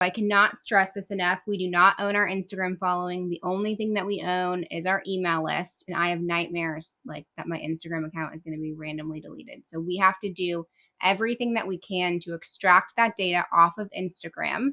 I cannot stress this enough. We do not own our Instagram following. The only thing that we own is our email list. And I have nightmares like that my Instagram account is going to be randomly deleted. So we have to do everything that we can to extract that data off of Instagram.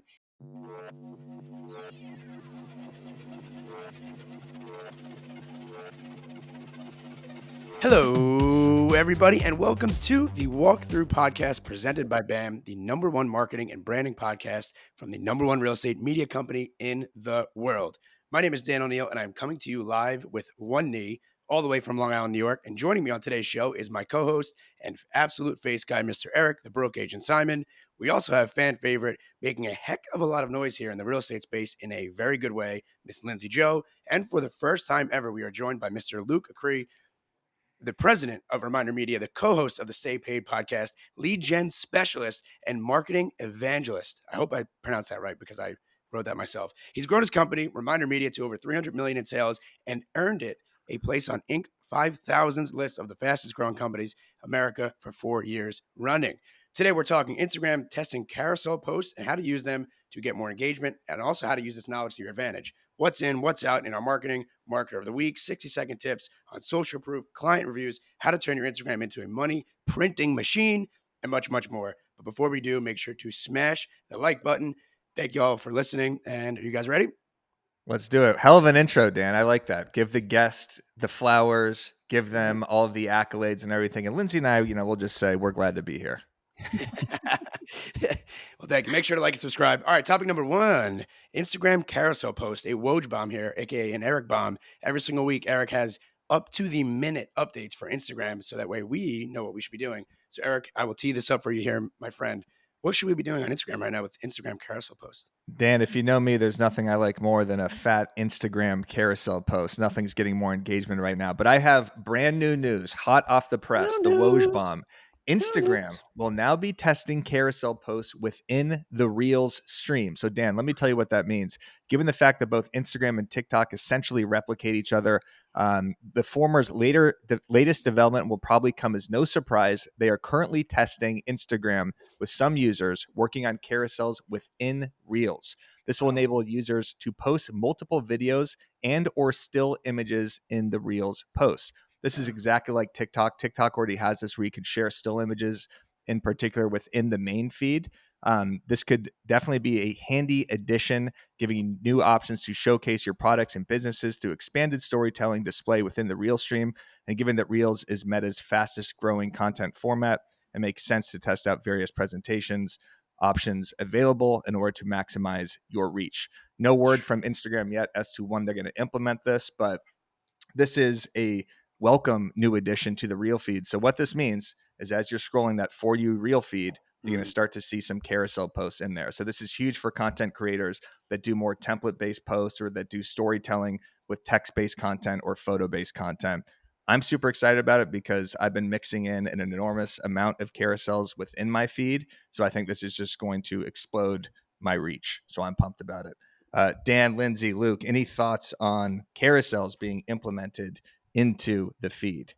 Hello, everybody, and welcome to the Walkthrough podcast presented by BAM, the #1 marketing and branding podcast from the #1 real estate media company in the world. My name is Dan O'Neill, and I'm coming to you live with one knee all the way from Long Island, New York. And joining me on today's show is my co-host and absolute face guy, Mr. Eric, the broke agent Simon. We also have fan favorite, making a heck of a lot of noise here in the real estate space in a very good way, Miss Lindsay Joe. And for the first time ever, we are joined by Mr. Luke Acree, the president of Reminder Media, the co-host of the Stay Paid podcast, lead gen specialist, and marketing evangelist. I hope I pronounced that right because I wrote that myself. He's grown his company, Reminder Media, to over 300 million in sales and earned it a place on Inc. 5000's list of the fastest growing companies in America for 4 years running. Today, we're talking Instagram, testing carousel posts and how to use them to get more engagement, and also how to use this knowledge to your advantage. What's in, what's out in our marketing, marketer of the week, 60-second tips on social proof, client reviews, how to turn your Instagram into a money printing machine, and much, much more. But before we do, make sure to smash the like button. Thank you all for listening. And are you guys ready? Let's do it. Hell of an intro, Dan. I like that. Give the guest the flowers, give them all of the accolades and everything. And Lindsay and I, we'll just say we're glad to be here. Well, thank you. Make sure to like and subscribe. All right, topic number 1, Instagram carousel post, a Woj bomb here, aka an Eric bomb. Every single week, Eric has up to the minute updates for Instagram, so that way we know what we should be doing. So, Eric, I will tee this up for you here, my friend. What should we be doing on Instagram right now with Instagram carousel posts? Dan, if you know me, there's nothing I like more than a fat Instagram carousel post. Nothing's getting more engagement right now. But I have brand new news, hot off the press, the Woj bomb. Instagram will now be testing carousel posts within the Reels stream. So, Dan, let me tell you what that means. Given the fact that both Instagram and TikTok essentially replicate each other, the latest development will probably come as no surprise. They are currently testing Instagram with some users working on carousels within Reels. This will enable users to post multiple videos and or still images in the Reels posts. This is exactly like TikTok. TikTok already has this where you could share still images in particular within the main feed. This could definitely be a handy addition, giving you new options to showcase your products and businesses through expanded storytelling display within the Reel stream. And given that Reels is Meta's fastest growing content format, it makes sense to test out various presentations options available in order to maximize your reach. No word from Instagram yet as to when they're going to implement this, but this is a welcome new addition to the Reel feed. So what this means is as you're scrolling that For You Reel feed, you're going to start to see some carousel posts in there. So this is huge for content creators that do more template-based posts or that do storytelling with text-based content or photo-based content. I'm super excited about it because I've been mixing in an enormous amount of carousels within my feed. So I think this is just going to explode my reach. So I'm pumped about it. Dan, Lindsay, Luke, any thoughts on carousels being implemented into the feed?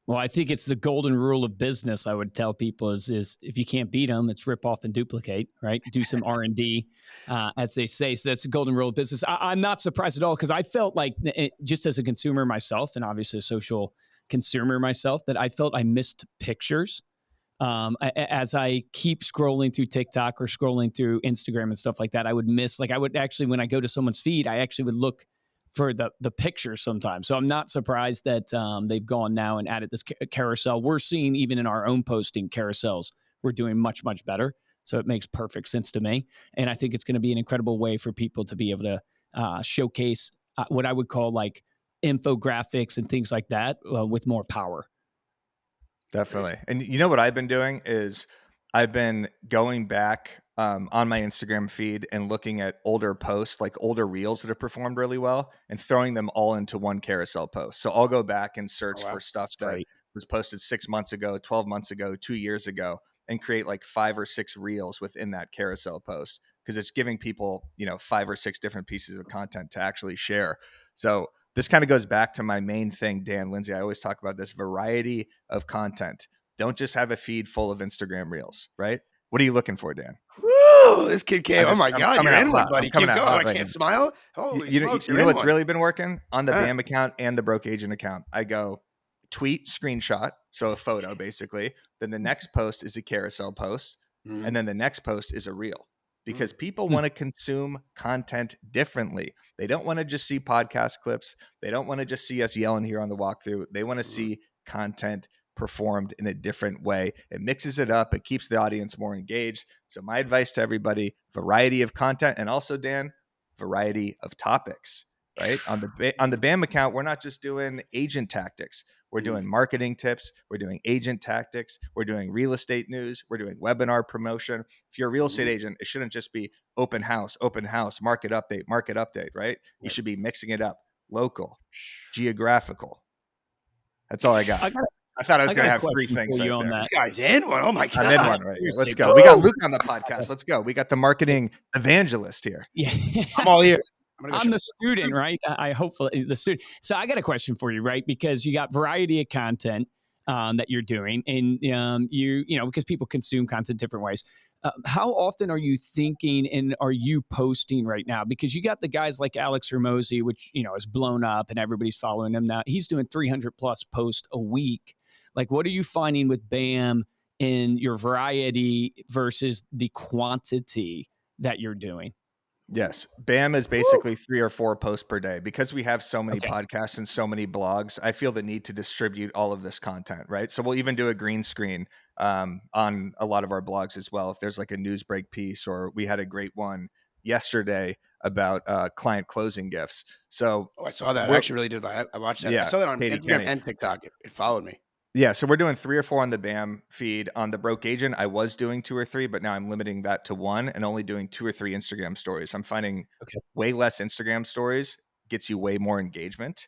Well, I think it's the golden rule of business. I would tell people is if you can't beat them, it's rip off and duplicate, right? Do some R&D, as they say. So that's the golden rule of business. I'm not surprised at all because I felt like, just as a consumer myself, and obviously a social consumer myself, that I felt I missed pictures. As I keep scrolling through TikTok or scrolling through Instagram and stuff like that, I would miss, I would actually, when I go to someone's feed, I actually would look for the picture sometimes. So I'm not surprised that they've gone now and added this carousel. We're seeing even in our own posting carousels, we're doing much, much better. So it makes perfect sense to me. And I think it's going to be an incredible way for people to be able to showcase what I would call like infographics and things like that with more power. Definitely. And you know what I've been doing is I've been going back on my Instagram feed and looking at older posts, like older reels that have performed really well, and throwing them all into one carousel post. So I'll go back and search for stuff that was posted 6 months ago, 12 months ago, 2 years ago, and create like 5 or 6 reels within that carousel post because it's giving people, 5 or 6 different pieces of content to actually share. So this kind of goes back to my main thing, Dan, Lindsay. I always talk about this variety of content. Don't just have a feed full of Instagram reels, right? What are you looking for, Dan? Oh, this kid came. Oh my I'm God, coming you're out in one, hot. I'm buddy. coming Keep out going. hot I right now. can't smile. Holy smokes, You you're know in what's one. really been working on the Huh? BAM account and the Broke Agent account? I go tweet screenshot, so a photo basically. Then the next post is a carousel post, Mhm. and then the next post is a reel. Because Mm. people want to consume content differently. They don't want to just see podcast clips. They don't want to just see us yelling here on the walkthrough. They want to Mhm. see content performed in a different way. It mixes it up. It keeps the audience more engaged. So my advice to everybody, variety of content, and also Dan, variety of topics, right? On the BAM account, we're not just doing agent tactics. We're doing marketing tips. We're doing agent tactics. We're doing real estate news. We're doing webinar promotion. If you're a real estate agent, it shouldn't just be open house, market update, right? You Right. should be mixing it up. Local, geographical. That's all I got. I thought I was I going got to a have three question things for you right on there. This that. guy's in one. Oh my I'm in God. one right here. Let's Seriously, go. bro. We got Woo! Luke on the podcast. Let's go. We got the marketing evangelist here. Yeah. I'm all ears. I'm gonna go I'm the shop. student, right? I hopefully the student. So I got a question for you, right? Because you got variety of content that you're doing, and you know because people consume content different ways. How often are you thinking and are you posting right now? Because you got the guys like Alex Hermosi, which you know is blown up and everybody's following him now. He's doing 300 plus posts a week. Like, what are you finding with BAM in your variety versus the quantity that you're doing? Yes. BAM is Woo! basically 3 or 4 posts per day. Because we have so many Okay. podcasts and so many blogs, I feel the need to distribute all of this content, right? So we'll even do a green screen on a lot of our blogs as well. If there's like a news break piece, or we had a great one yesterday about client closing gifts. So Oh, I saw that. I we're, actually really did. I watched that. I yeah, saw that on Katie Instagram Kenny. and TikTok. It followed me. Yeah, so we're doing 3 or 4 on the BAM feed. On the Broke Agent, I was doing 2 or 3, but now I'm limiting that to 1 and only doing 2 or 3 Instagram stories. I'm finding Okay. way less Instagram stories gets you way more engagement.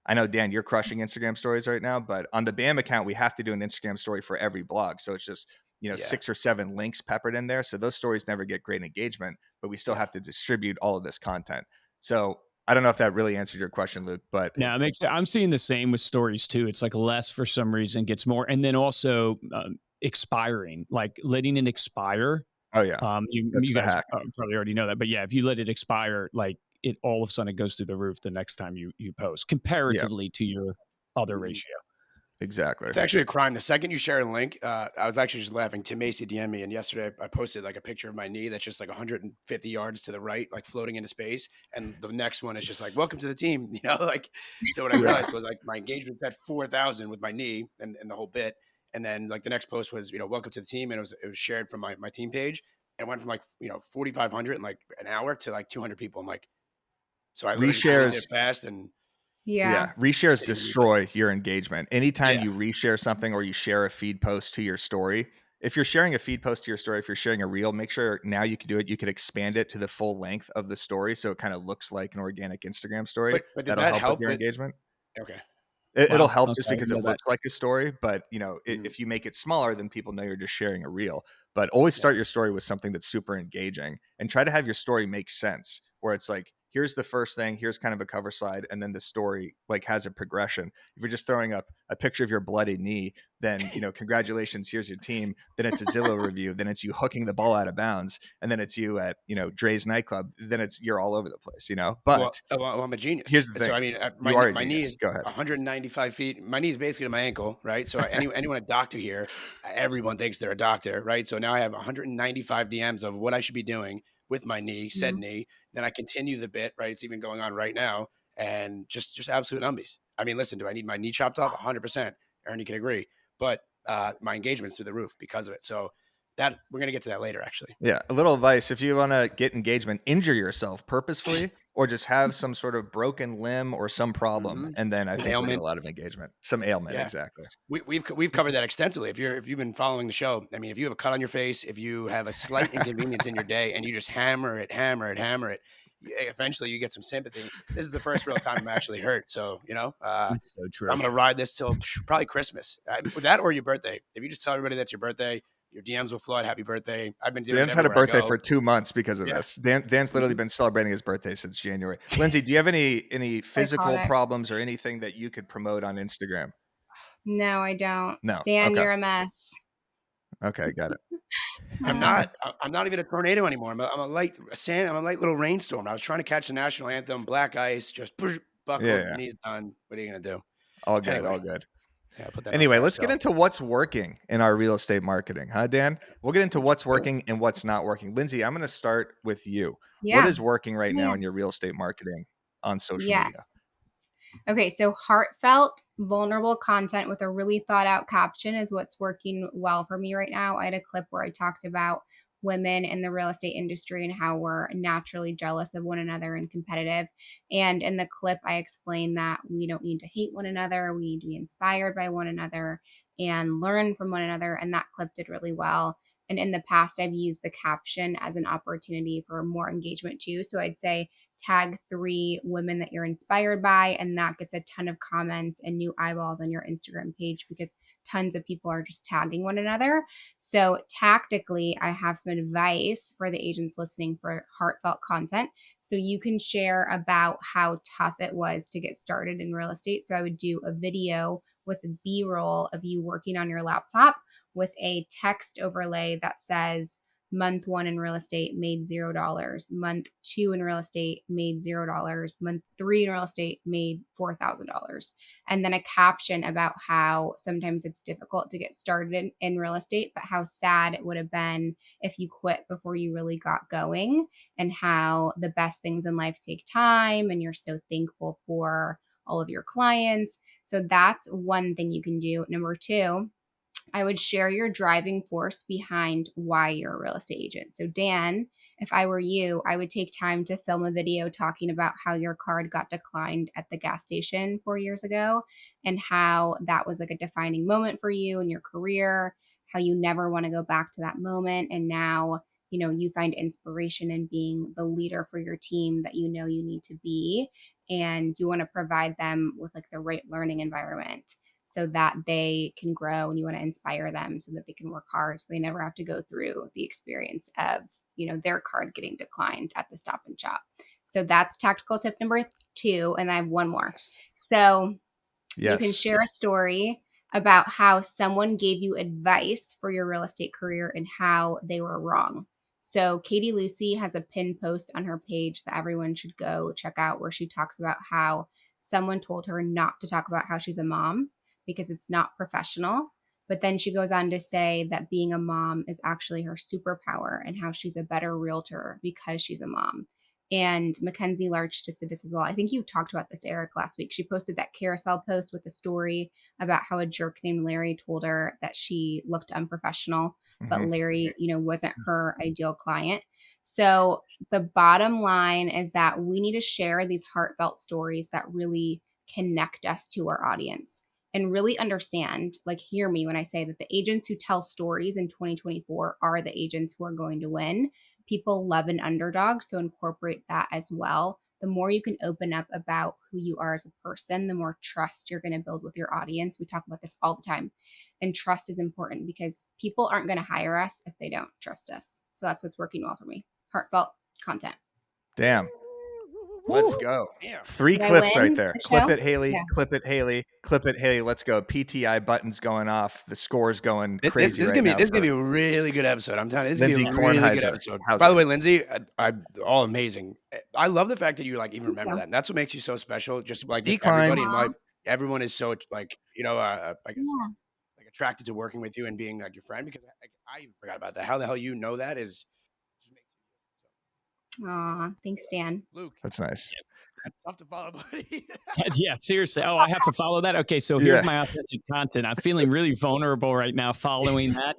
I know, Dan, you're crushing Instagram stories right now, but on the BAM account, we have to do an Instagram story for every blog. So it's just, Yeah. 6 or 7 links peppered in there. So those stories never get great engagement, but we still Yeah. have to distribute all of this content. So I don't know if that really answered your question, Luke, but Now it makes I'm seeing the same with stories too. It's like less for some reason, gets more, and then also expiring, like letting it expire. oh yeah, that's You the guys hack. probably already know that, but yeah, if you let it expire, like it all of a sudden it goes through the roof the next time you post, Yeah, comparatively to your other Mhm. ratio. exactly. It's actually a crime. The second you share a link, I was actually just laughing. Tim Macy DM'd me, and yesterday I posted like a picture of my knee that's just like 150 yards to the right, like floating into space. And the next one is just like, "Welcome to the team." Like. So what I Yeah. realized was like my engagement's at 4,000 with my knee and the whole bit. And then like the next post was, "Welcome to the team," and it was shared from my team page, and it went from like 4,500 in like an hour to like 200 people. I'm like, so I literally just deleted Reshares, it fast and Yeah. yeah, reshares didn't even use it. destroy your engagement. Anytime Yeah, you reshare something or you share a feed post to your story, if you're sharing a feed post to your story, if you're sharing a reel, make sure now you can do it. You could expand it to the full length of the story so it kind of looks like an organic Instagram story. but does That'll that help with help your with? engagement. Okay. It'll Wow. help Okay. just I didn't because it know that. looks like a story, but Mhm. if you make it smaller, then people know you're just sharing a reel. But always Yeah. start your story with something that's super engaging and try to have your story make sense. Where it's like, here's the first thing, here's kind of a cover slide, and then the story like has a progression. If you're just throwing up a picture of your bloody knee, then congratulations, here's your team. Then it's a Zillow review. Then it's you hooking the ball out of bounds, and then it's you at Dre's nightclub. Then you're all over the place. Well, But I'm a here's genius. the So thing: I mean, you are a my knee genius. is Go ahead. 195 feet. My knee is basically to my ankle, right? So anyone a doctor here, everyone thinks they're a doctor, right? So now I have 195 DMs of what I should be doing with my knee, said Mhm. knee. Then I continue the bit, right? It's even going on right now, and just absolute numbies. I mean, listen, do I need my knee chopped off? 100%. Ernie can agree, but my engagement's through the roof because of it. So that we're gonna get to that later, actually. Yeah, a little advice: if you want to get engagement, injure yourself purposefully, or just have some sort of broken limb or some problem, Hmm. and then I An think you'll get a ailment. lot of engagement. Some ailment, Yeah. exactly. We've covered that extensively. If you've been following the show, I mean, if you have a cut on your face, if you have a slight inconvenience in your day, and you just hammer it, hammer it, hammer it, eventually you get some sympathy. This is the first real time I'm actually hurt. So That's so true. I'm gonna ride this till probably Christmas. With that or your birthday. If you just tell everybody that's your birthday, your DMs will flood. Happy birthday! I've been doing it Dan's had a everywhere I birthday go. for 2 months because of Yeah. this. Dan's literally Mhm. been celebrating his birthday since January. Lindsay, do you have any physical Psychotic. problems or anything that you could promote on Instagram? No, I don't. No. Dan, Okay. you're a mess. Okay, got it. I'm Uh, not. I'm not even a tornado anymore. I'm a light sand. I'm a light little rainstorm. I was trying to catch the national anthem, Black Ice, just push, Yeah, buckled, yeah. and he's done. What are you gonna do? All good, Anyway, all good. yeah, put that on Anyway, let's get carousel. into what's working in our real estate marketing, huh, Dan? We'll get into what's working and what's not working. Lindsay, I'm going to start with you. What yeah. is working right now Yeah. in your real estate marketing on social media? Yes. Okay, so heartfelt, vulnerable content with a really thought out caption is what's working well for me right now. I had a clip where I talked about women in the real estate industry and how we're naturally jealous of one another and competitive. And in the clip, I explained that we don't need to hate one another, we need to be inspired by one another and learn from one another. And that clip did really well. And in the past, I've used the caption as an opportunity for more engagement too. So I'd say, tag 3 women that you're inspired by, and that gets a ton of comments and new eyeballs on your Instagram page because tons of people are just tagging one another. So tactically, I have some advice for the agents listening for heartfelt content. So you can share about how tough it was to get started in real estate. So I would do a video with a B-roll of you working on your laptop with a text overlay that says, month 1 in real estate made $0. Month 2 in real estate made $0. Month 3 in real estate made $4,000. And then a caption about how sometimes it's difficult to get started in real estate, but how sad it would have been if you quit before you really got going, and how the best things in life take time and you're so thankful for all of your clients. So that's one thing you can do. Number 2, I would share your driving force behind why you're a real estate agent. So, Dan, if I were you, I would take time to film a video talking about how your card got declined at the gas station 4 years ago and how that was like a defining moment for you in your career, how you never want to go back to that moment. And now, you find inspiration in being the leader for your team that you know you need to be. And you want to provide them with like the right learning environment so that they can grow, and you want to inspire them so that they can work hard so they never have to go through the experience of their card getting declined at the Stop and Shop. So that's tactical tip number 2, and I have one more. Yes. So you can Yes. share a story about how someone gave you advice for your real estate career and how they were wrong. So Katie Lucy has a pinned post on her page that everyone should go check out, where she talks about how someone told her not to talk about how she's a mom because it's not professional. But then she goes on to say that being a mom is actually her superpower and how she's a better realtor because she's a mom. And Mackenzie Larch just did this as well. I think you talked about this, Eric, last week. She posted that Carousel post with a story about how a jerk named Larry told her that she looked unprofessional, but Mhm. Larry, wasn't her ideal client. So the bottom line is that we need to share these heartfelt stories that really connect us to our audience and really understand, like, hear me when I say that the agents who tell stories in 2024 are the agents who are going to win. People love an underdog, so incorporate that as well. The more you can open up about who you are as a person, the more trust you're going to build with your audience. We talk about this all the time. And trust is important because people aren't going to hire us if they don't trust us. So that's what's working well for me. Heartfelt content. Damn. Let's Woo! go. Yeah. 3 Did I clips right win there. the Clip show? it, Haley. Yeah. Clip it, Haley. Clip it, Haley. Let's go. PTI buttons going off. The score's going This crazy is right gonna be now this is gonna for be a really good episode. I'm telling you, this is Lindsay gonna be a really good Kornheiser. episode. How's By the that? way, Lindsay, I all amazing. I love the fact that you like even Thank remember you. that. And that's what makes you so special. Just like with everybody Declined. in my, Aw, everyone is so like I guess yeah. like attracted to working with you and being like your friend because I even forgot about that. How the hell you know that is just makes you so. Aw, thanks, Dan. Luke, That's nice. that's tough to follow, buddy. Yeah, seriously. Oh, I have to follow that. Okay, so here's Yeah. my authentic content. I'm feeling really vulnerable right now following that.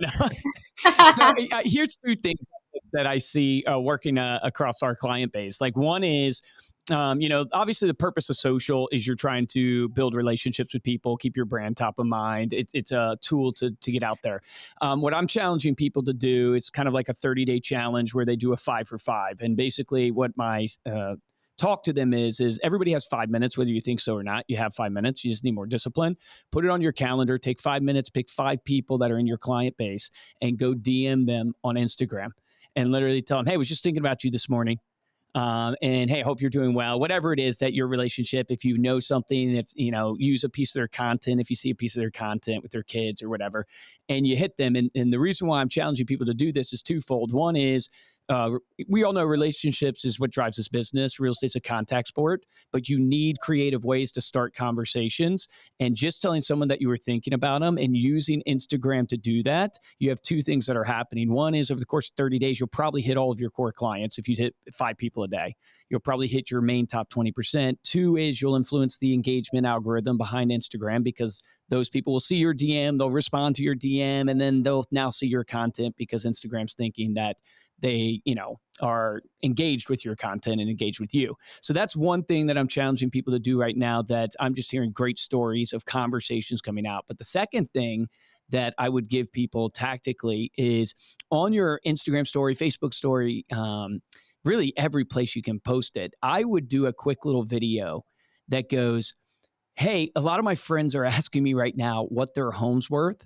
So here's 2 things that I see working across our client base. Like, one is, obviously the purpose of social is you're trying to build relationships with people, keep your brand top of mind. It's a tool to get out there. What I'm challenging people to do is kind of like a 30-day challenge where they do a 5 for 5. And basically what my talk to them is everybody has 5 minutes, whether you think so or not. You have 5 minutes. You just need more discipline. Put it on your calendar. Take 5 minutes. Pick 5 people that are in your client base and go DM them on Instagram and literally tell them, hey, I was just thinking about you this morning. And hey, hope you're doing well. Whatever it is that your relationship, if you know something, if use a piece of their content, if you see a piece of their content with their kids or whatever, and you hit them. And the reason why I'm challenging people to do this is twofold. One is we all know relationships is what drives this business. Real estate's a contact sport, but you need creative ways to start conversations. And just telling someone that you were thinking about them and using Instagram to do that, you have two things that are happening. One is over the course of 30 days, you'll probably hit all of your core clients. If you hit 5 people a day, you'll probably hit your main top 20%. Two is you'll influence the engagement algorithm behind Instagram because those people will see your DM, they'll respond to your DM, and then they'll now see your content because Instagram's thinking that they, are engaged with your content and engaged with you. So that's one thing that I'm challenging people to do right now that I'm just hearing great stories of conversations coming out. But the second thing that I would give people tactically is on your Instagram story, Facebook story, really every place you can post it. I would do a quick little video that goes, hey, a lot of my friends are asking me right now what their home's worth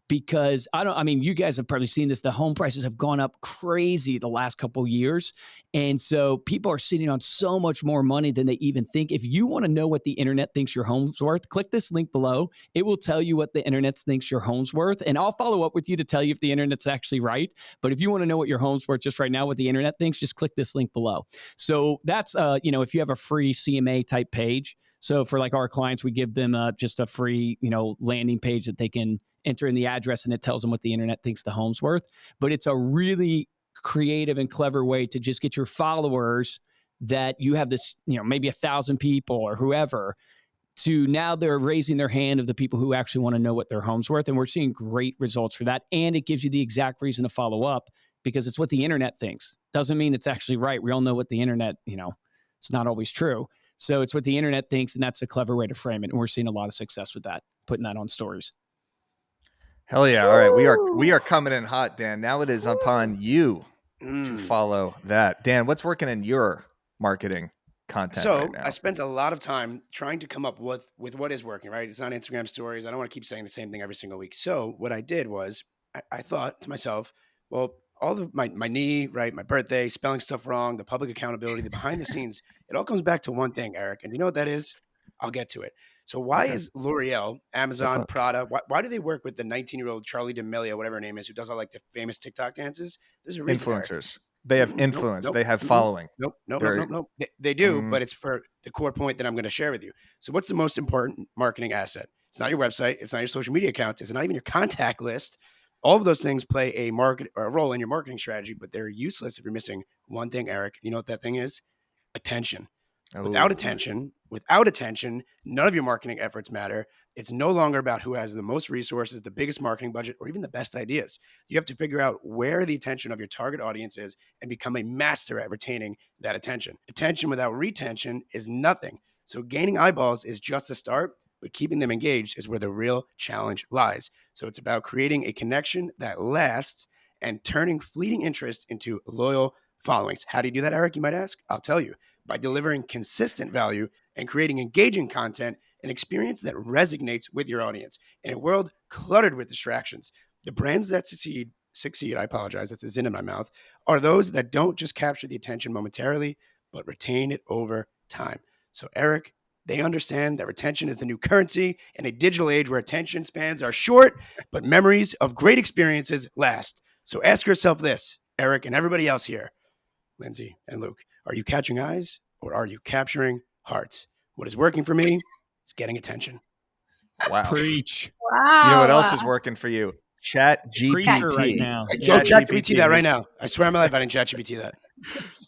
because you guys have probably seen this. The home prices have gone up crazy the last couple of years. And so people are sitting on so much more money than they even think. If you want to know what the internet thinks your home's worth, click this link below. It will tell you what the internet thinks your home's worth. And I'll follow up with you to tell you if the internet's actually right. But if you want to know what your home's worth just right now, what the internet thinks, just click this link below. So that's, if you have a free CMA type page. So for like our clients, we give them just a free, landing page that they can enter in the address and it tells them what the internet thinks the home's worth. But it's a really creative and clever way to just get your followers that you have this, maybe 1,000 people or whoever to now they're raising their hand of the people who actually want to know what their home's worth. And we're seeing great results for that. And it gives you the exact reason to follow up because it's what the internet thinks. Doesn't mean it's actually right. We all know what the internet, it's not always true. So it's what the internet thinks, and that's a clever way to frame it. And we're seeing a lot of success with that, putting that on stories. Hell yeah. All right. We are coming in hot, Dan. Now it is upon you to follow that. Dan, what's working in your marketing content right now? I spent a lot of time trying to come up with what is working, right? It's not Instagram stories. I don't want to keep saying the same thing every single week. So what I did was I thought to myself, well, all of my knee, right, my birthday, spelling stuff wrong, the public accountability, the behind the scenes, it all comes back to one thing, Eric. And you know what that is? I'll get to it. So why is L'Oreal, Amazon, Prada, why do they work with the 19-year-old Charlie D'Amelio, whatever her name is, who does all like the famous TikTok dances? There's a reason. Influencers. They have influence. Nope, they have following. Nope. They do, but it's for the core point that I'm going to share with you. So what's the most important marketing asset? It's not your website. It's not your social media accounts. It's not even your contact list. All of those things play a role in your marketing strategy, but they're useless if you're missing one thing, Eric. You know what that thing is? Attention. Without attention, none of your marketing efforts matter. It's no longer about who has the most resources, the biggest marketing budget, or even the best ideas. You have to figure out where the attention of your target audience is and become a master at retaining that attention. Attention without retention is nothing. So gaining eyeballs is just a start, but keeping them engaged is where the real challenge lies. So it's about creating a connection that lasts and turning fleeting interest into loyal followings. How do you do that, Eric? You might ask. I'll tell you. By delivering consistent value and creating engaging content, an experience that resonates with your audience. In a world cluttered with distractions, the brands that succeed, I apologize, that's a zin in my mouth, are those that don't just capture the attention momentarily, but retain it over time. So Eric, they understand that retention is the new currency in a digital age where attention spans are short, but memories of great experiences last. So ask yourself this, Eric and everybody else here, Lindsay and Luke, are you catching eyes or are you capturing hearts? What is working for me is getting attention. Wow. Preach. Wow. You know what else is working for you? Chat GPT right now. Go chat GPT that right now. I swear on my life I didn't chat GPT that.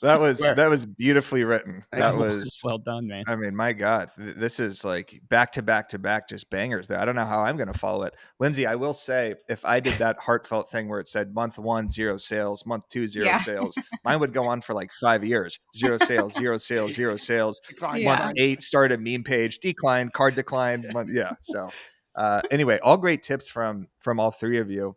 That was beautifully written. That was well done, man. I mean, my God, this is like back to back to back, just bangers there. I don't know how I'm going to follow it. Lindsay, I will say, if I did that heartfelt thing where it said month 1, 0 sales, month 2, 0 sales, mine would go on for like 5 years. 0 sales, 0 sales, 0 sales. Month 8, started a meme page, declined, card declined. So anyway, all great tips from all three of you.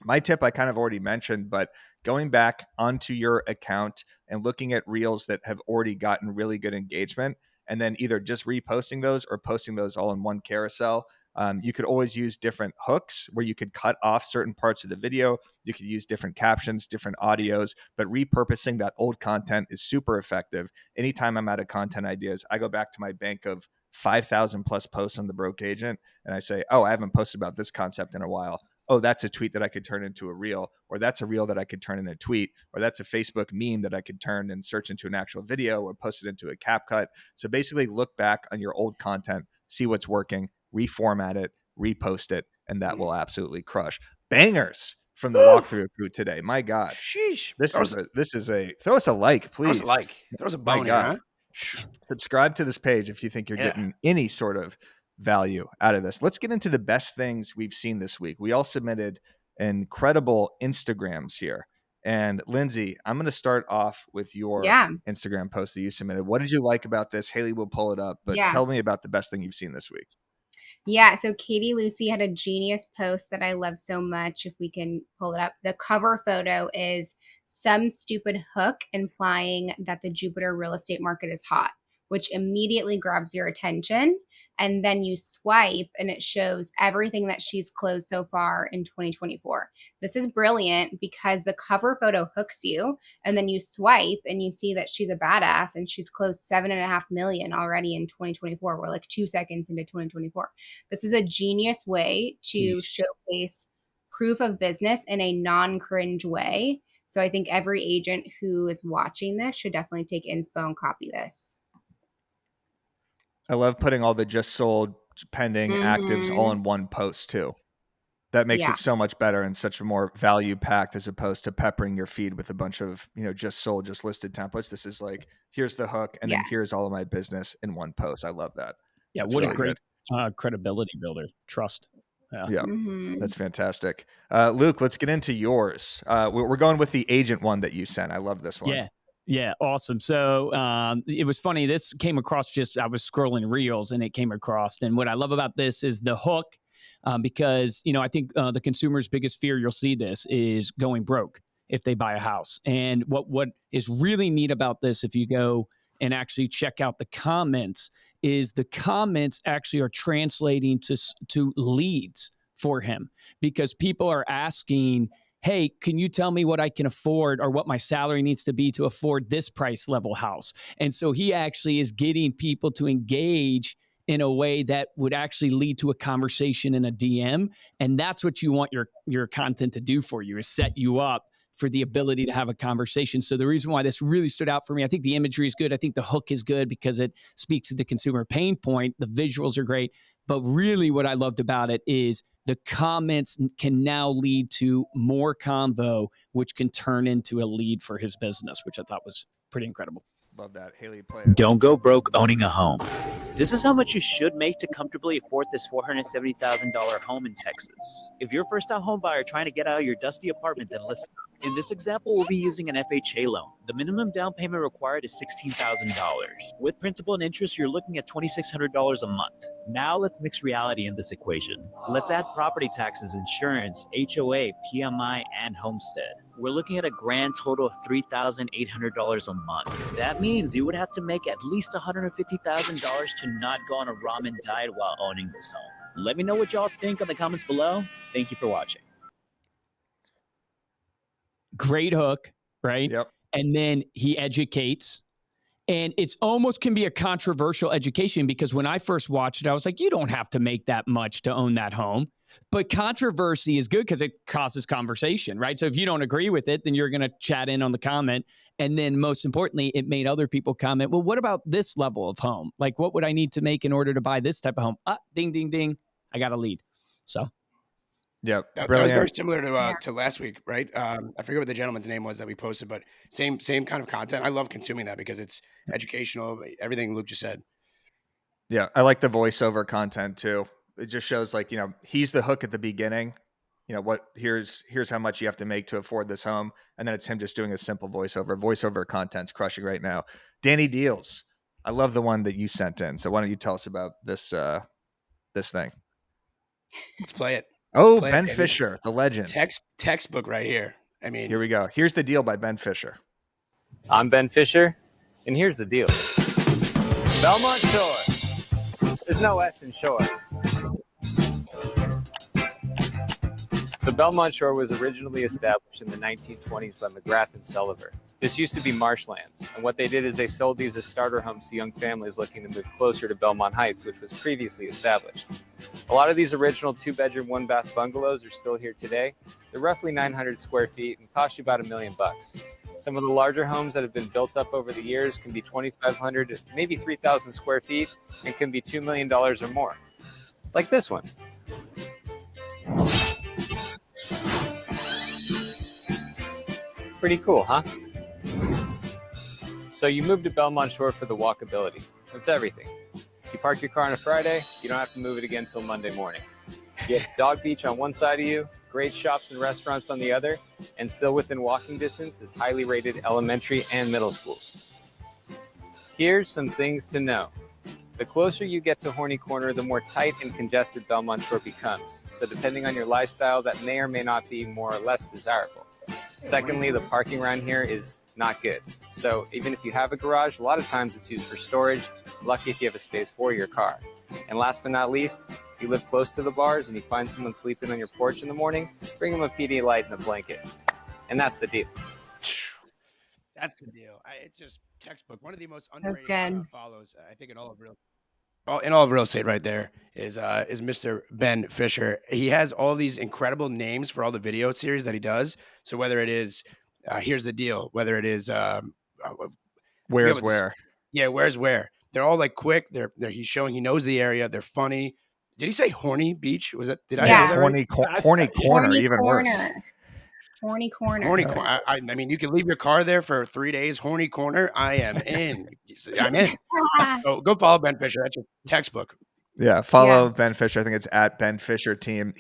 My tip I kind of already mentioned, but going back onto your account and looking at reels that have already gotten really good engagement and then either just reposting those or posting those all in one carousel. You could always use different hooks where you could cut off certain parts of the video. You could use different captions, different audios, but repurposing that old content is super effective. Anytime I'm out of content ideas, I go back to my bank of 5,000 plus posts on the Broke Agent, and I say, oh, I haven't posted about this concept in a while. Oh, that's a tweet that I could turn into a reel, or that's a reel that I could turn into a tweet, or that's a Facebook meme that I could turn and search into an actual video or post it into a CapCut. So basically look back on your old content, see what's working, reformat it, repost it, and that will absolutely crush. Bangers from the walkthrough crew today. My God. Sheesh. This is a throw us a like, please. Throw us a like. Throw us a My bone here, God. huh? Subscribe to this page if you think you're getting any sort of value out of this. Let's get into the best things we've seen this week. We all submitted incredible Instagrams here. And Lindsay, I'm going to start off with your Instagram post that you submitted. What did you like about this? Haley will pull it up, but tell me about the best thing you've seen this week. Yeah, so Katie Lucy had a genius post that I love so much. If we can pull it up, the cover photo is some stupid hook implying that the Jupiter real estate market is hot, which immediately grabs your attention. And then you swipe and it shows everything that she's closed so far in 2024. This is brilliant because the cover photo hooks you, and then you swipe and you see that she's a badass and she's closed 7.5 million already in 2024. We're like 2 seconds into 2024. This is a genius way to showcase proof of business in a non-cringe way. So I think every agent who is watching this should definitely take inspo and copy this. I love putting all the just sold, pending, actives all in one post too. That makes it so much better and such a more value packed as opposed to peppering your feed with a bunch of, just sold, just listed templates. This is like, here's the hook and then here's all of my business in one post. I love that. Yeah. That's what really a great credibility builder. Trust. Yeah. That's fantastic. Luke, let's get into yours. We're going with the agent one that you sent. I love this one. Yeah, awesome. So it was funny. This came across I was scrolling reels and it came across. And what I love about this is the hook, because, I think the consumer's biggest fear, you'll see this, is going broke if they buy a house. And what is really neat about this, if you go and actually check out the comments, is the comments actually are translating to leads for him, because people are asking, hey, can you tell me what I can afford or what my salary needs to be to afford this price level house? And so he actually is getting people to engage in a way that would actually lead to a conversation in a DM. And that's what you want your content to do for you, is set you up for the ability to have a conversation. So the reason why this really stood out for me, I think the imagery is good. I think the hook is good because it speaks to the consumer pain point. The visuals are great. But really what I loved about it is the comments can now lead to more convo, which can turn into a lead for his business, which I thought was pretty incredible. Love that. Haley, play it. Don't go broke owning a home. This is how much you should make to comfortably afford this $470,000 home in Texas. If you're a first-time home buyer trying to get out of your dusty apartment, then listen. In this example, we'll be using an FHA loan. The minimum down payment required is $16,000. With principal and interest, you're looking at $2,600 a month. Now let's mix reality in this equation. Let's add property taxes, insurance, HOA, PMI, and homestead. We're looking at a grand total of $3,800 a month. That means you would have to make at least $150,000 to not go on a ramen diet while owning this home. Let me know what y'all think in the comments below. Thank you for watching. Great hook, right? Yep. And then he educates. And it's almost can be a controversial education, because when I first watched it, I was like, you don't have to make that much to own that home. But controversy is good because it causes conversation, right? So if you don't agree with it, then you're going to chat in on the comment. And then most importantly, it made other people comment, well, what about this level of home? Like, what would I need to make in order to buy this type of home? Ding, ding, ding. I got a lead. So. Yeah, that was very similar to last week, right? I forget what the gentleman's name was that we posted, but same kind of content. I love consuming that because it's educational. Everything Luke just said. Yeah, I like the voiceover content too. It just shows like, he's the hook at the beginning. Here's how much you have to make to afford this home, and then it's him just doing a simple voiceover. Voiceover content's crushing right now. Danny Deals, I love the one that you sent in. So why don't you tell us about this thing? Let's play it. Oh, Ben Fisher, the legend. Textbook right here. I mean, here we go. Here's the deal by Ben Fisher. I'm Ben Fisher, and here's the deal. Belmont Shore. There's no S in shore. So Belmont Shore was originally established in the 1920s by McGrath and Sullivan. This used to be marshlands, and what they did is they sold these as starter homes to young families looking to move closer to Belmont Heights, which was previously established. A lot of these original 2-bedroom, 1-bath bungalows are still here today. They're roughly 900 square feet and cost you about $1 million. Some of the larger homes that have been built up over the years can be 2,500 to maybe 3,000 square feet and can be $2 million or more, like this one. Pretty cool, huh? So you moved to Belmont Shore for the walkability. That's everything. You park your car on a Friday, you don't have to move it again until Monday morning. You have Dog Beach on one side of you, great shops and restaurants on the other, and still within walking distance is highly rated elementary and middle schools. Here's some things to know. The closer you get to Horny Corner, the more tight and congested Belmont Shore becomes. So depending on your lifestyle, that may or may not be more or less desirable. Secondly, the parking around here is not good. So even if you have a garage, a lot of times it's used for storage. Lucky if you have a space for your car. And last but not least, if you live close to the bars and you find someone sleeping on your porch in the morning, bring them a PD light and a blanket. And that's the deal. That's the deal. It's just textbook. One of the most That's underrated good. follows, I think, in all of real estate. Right there is Mr. Ben Fisher. He has all these incredible names for all the video series that he does. So whether it is here's the deal, whether it is Where's where? Yeah, where's where? They're all like quick. He's showing he knows the area. They're funny. Did he say Horny Beach? Was that? Did I hear Yeah. that right? Horny corner, Horny even worse. corner. Horny corner. Horny corner. I mean, you can leave your car there for 3 days. Horny corner. I am in. I'm in. So go follow Ben Fisher. That's your textbook. Yeah, follow Ben Fisher. I think it's at Ben Fisher Team.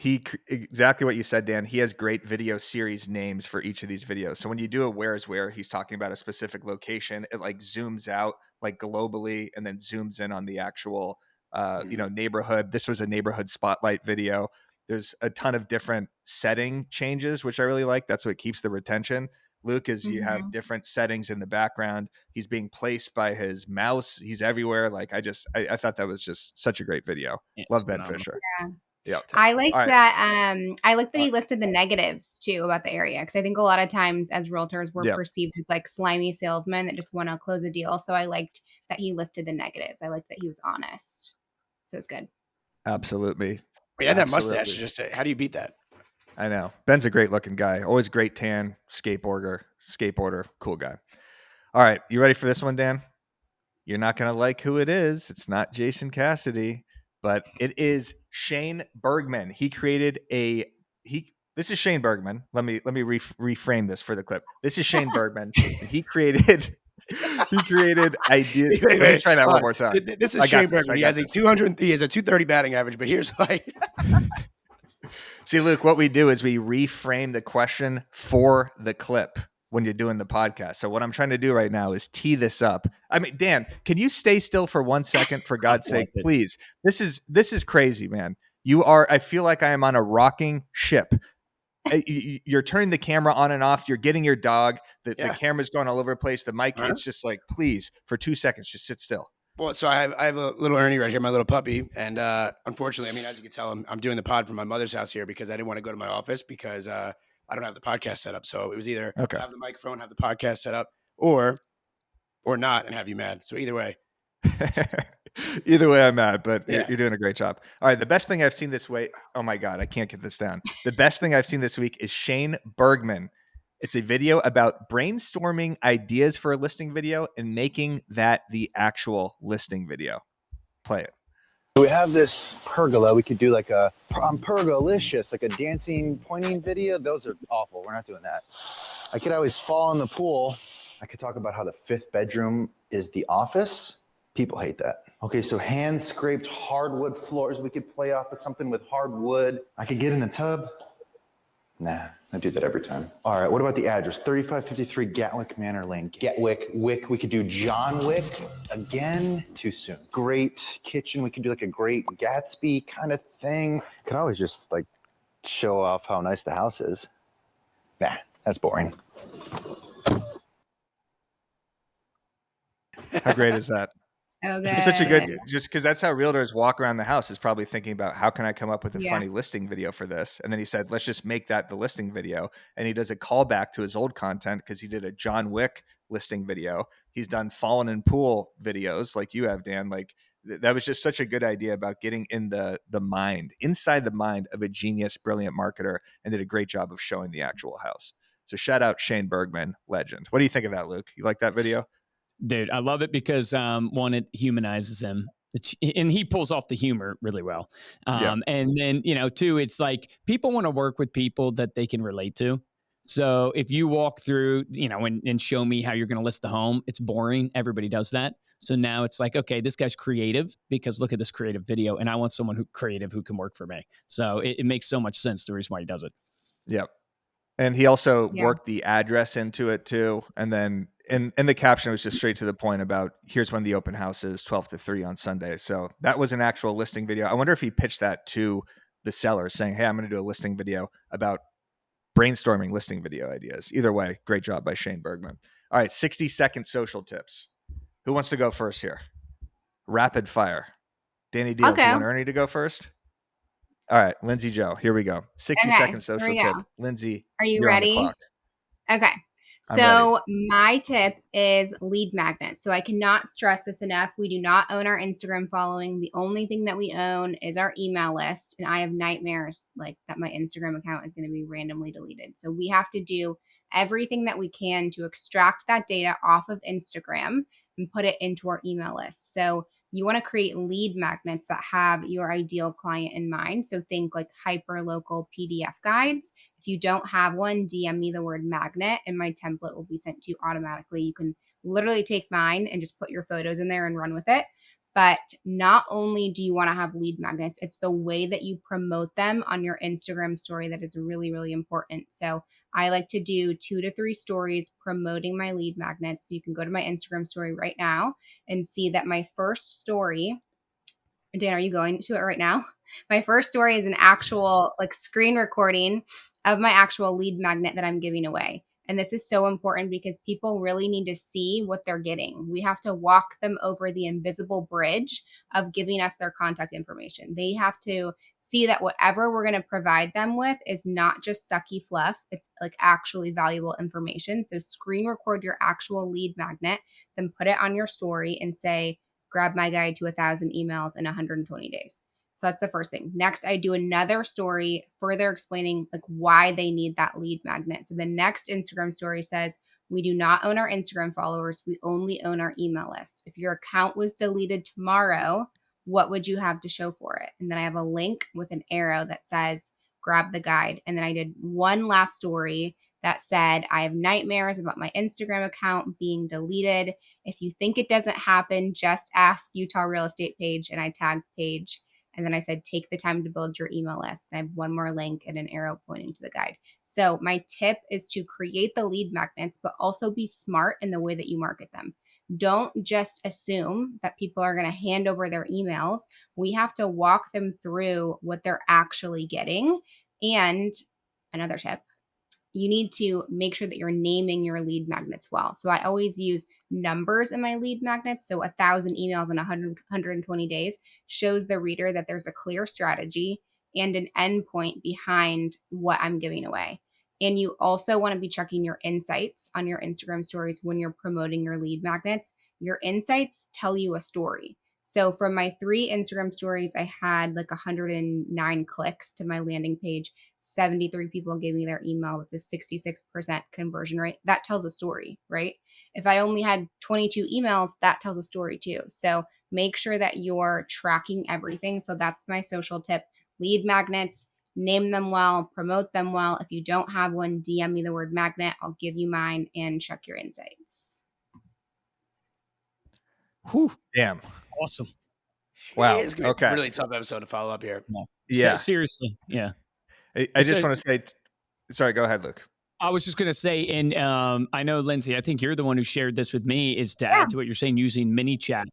Exactly what you said, Dan. He has great video series names for each of these videos. So when you do a where's where, he's talking about a specific location. It like zooms out like globally and then zooms in on the actual neighborhood. This was a neighborhood spotlight video. There's a ton of different setting changes, which I really like. That's what keeps the retention. Luke is you have different settings in the background. He's being placed by his mouse. He's everywhere. Like I thought that was just such a great video. Love Ben Fisher. Yeah. Yeah. I like All right. that. I like that he listed the negatives too about the area, because I think a lot of times as realtors we're perceived as like slimy salesmen that just want to close a deal. So I liked that he lifted the negatives. I liked that he was honest. So it's good. Absolutely. Yeah, that mustache. Just how do you beat that? I know. Ben's a great looking guy. Always great tan, skateboarder, cool guy. All right. You ready for this one, Dan? You're not going to like who it is. It's not Jason Cassidy, but it is Shane Bergman. He created this is Shane Bergman. Let me reframe this for the clip. This is Shane Bergman. And he created ideas. Let me try that one more time. This is Shane Bergman. He has a 230 batting average, but here's why. See, Luke, what we do is we reframe the question for the clip when you're doing the podcast. So what I'm trying to do right now is tee this up. I mean, Dan, can you stay still for 1 second, for God's sake, please? This is crazy, man. I feel like I am on a rocking ship. You're turning the camera on and off. You're getting your dog. The camera's going all over the place. The mic, it's just like, please, for 2 seconds, just sit still. Well, so I have a little Ernie right here, my little puppy. And unfortunately, I mean, as you can tell, I'm doing the pod from my mother's house here because I didn't want to go to my office because I don't have the podcast set up. So it was either have the microphone, have the podcast set up, or not and have you mad. So either way. Either way, I'm mad, but you're doing a great job. All right. The best thing I've seen this week. Oh my God, I can't get this down. The best thing I've seen this week is Shane Bergman. It's a video about brainstorming ideas for a listing video and making that the actual listing video. Play it. We have this pergola. We could do like I'm pergolicious, like a dancing, pointing video. Those are awful. We're not doing that. I could always fall in the pool. I could talk about how the 5th bedroom is the office. People hate that. Okay, so hand scraped hardwood floors. We could play off of something with hardwood. I could get in the tub. Nah, I do that every time. All right, what about the address? 3553 Gatwick Manor Lane. Gatwick, Wick. We could do John Wick. Again, too soon. Great kitchen. We could do like a Great Gatsby kind of thing. Could always just like show off how nice the house is. Nah, that's boring. How great is that? So It's such a good, good. just because that's how realtors walk around the house, is probably thinking about how can I come up with a Yeah. funny listing video for this? And then he said, let's just make that the listing video. And he does a callback to his old content because he did a John Wick listing video. He's done fallen in pool videos like you have, Dan. Like that was just such a good idea about getting in the mind, inside the mind of a genius, brilliant marketer, and did a great job of showing the actual house. So shout out Shane Bergman, legend. What do you think of that, Luke? You like that video? Dude, I love it because one, it humanizes him. And he pulls off the humor really well. Yeah. And then, two, it's like people want to work with people that they can relate to. So if you walk through, and show me how you're going to list the home, it's boring. Everybody does that. So now it's like, okay, this guy's creative because look at this creative video, and I want someone who creative who can work for me. So it makes so much sense the reason why he does it. Yep. And he also Yeah. worked the address into it too. And then in the caption, it was just straight to the point about here's when the open house is, 12 to 3 on Sunday. So that was an actual listing video. I wonder if he pitched that to the seller saying, hey, I'm going to do a listing video about brainstorming listing video ideas. Either way, great job by Shane Bergman. All right, 60-second social tips. Who wants to go first here? Rapid fire. Danny Deals, you want Ernie to go first? All right, Lindsay Joe, here we go. 60-second social tip. Lindsay, are you you're ready? on the clock. Okay. I'm So my tip is lead magnets. So I cannot stress this enough. We do not own our Instagram following. The only thing that we own is our email list. And I have nightmares like that my Instagram account is going to be randomly deleted. So we have to do everything that we can to extract that data off of Instagram and put it into our email list. So you want to create lead magnets that have your ideal client in mind. So think like hyper local PDF guides. If you don't have one, DM me the word magnet and my template will be sent to you automatically. You can literally take mine and just put your photos in there and run with it. But not only do you want to have lead magnets, it's the way that you promote them on your Instagram story that is really, really important. So I like to do 2 to 3 stories promoting my lead magnets. So you can go to my Instagram story right now and see that my first story, Dan, are you going to it right now? My first story is an actual like screen recording of my actual lead magnet that I'm giving away. And this is so important because people really need to see what they're getting. We have to walk them over the invisible bridge of giving us their contact information. They have to see that whatever we're going to provide them with is not just sucky fluff. It's like actually valuable information. So screen record your actual lead magnet, then put it on your story and say, grab my guide to 1,000 emails in 120 days. So that's the first thing. Next, I do another story further explaining like why they need that lead magnet. So the next Instagram story says, we do not own our Instagram followers. We only own our email list. If your account was deleted tomorrow, what would you have to show for it? And then I have a link with an arrow that says, grab the guide. And then I did one last story that said, I have nightmares about my Instagram account being deleted. If you think it doesn't happen, just ask Utah Real Estate Page. And I tagged Page. And then I said, take the time to build your email list. And I have one more link and an arrow pointing to the guide. So my tip is to create the lead magnets, but also be smart in the way that you market them. Don't just assume that people are going to hand over their emails. We have to walk them through what they're actually getting. And another tip, you need to make sure that you're naming your lead magnets well. So I always use numbers in my lead magnets. So 1,000 emails in 120 days shows the reader that there's a clear strategy and an endpoint behind what I'm giving away. And you also want to be checking your insights on your Instagram stories when you're promoting your lead magnets. Your insights tell you a story. So from my 3 Instagram stories, I had like 109 clicks to my landing page. 73 people gave me their email. It's a 66% conversion rate. That tells a story, right? If I only had 22 emails, that tells a story too. So make sure that you're tracking everything. So that's my social tip. Lead magnets, name them well, promote them well. If you don't have one, DM me the word magnet. I'll give you mine and check your insights. Whew. Damn. Awesome. Wow. It's gonna be Okay. a really tough episode to follow up here. Yeah. Seriously. Yeah. I just want to say, sorry, go ahead, Luke. I was just going to say, and I know, Lindsay, I think you're the one who shared this with me, is to add to what you're saying, using mini chat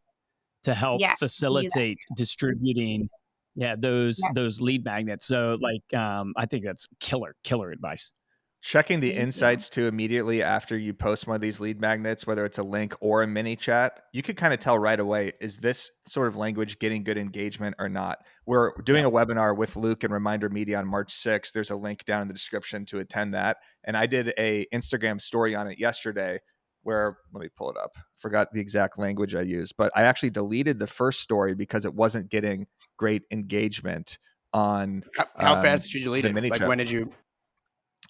to help facilitate distributing those lead magnets. So like, I think that's killer advice. Checking the Thank you. insights too immediately after you post one of these lead magnets, whether it's a link or a mini chat, you could kind of tell right away, is this sort of language getting good engagement or not? We're doing Yeah. a webinar with Luke and Reminder Media on March 6th. There's a link down in the description to attend that. And I did a Instagram story on it yesterday where, let me pull it up. Forgot the exact language I used, but I actually deleted the first story because it wasn't getting great engagement on How fast did you delete the it? mini Like, chat. when did you?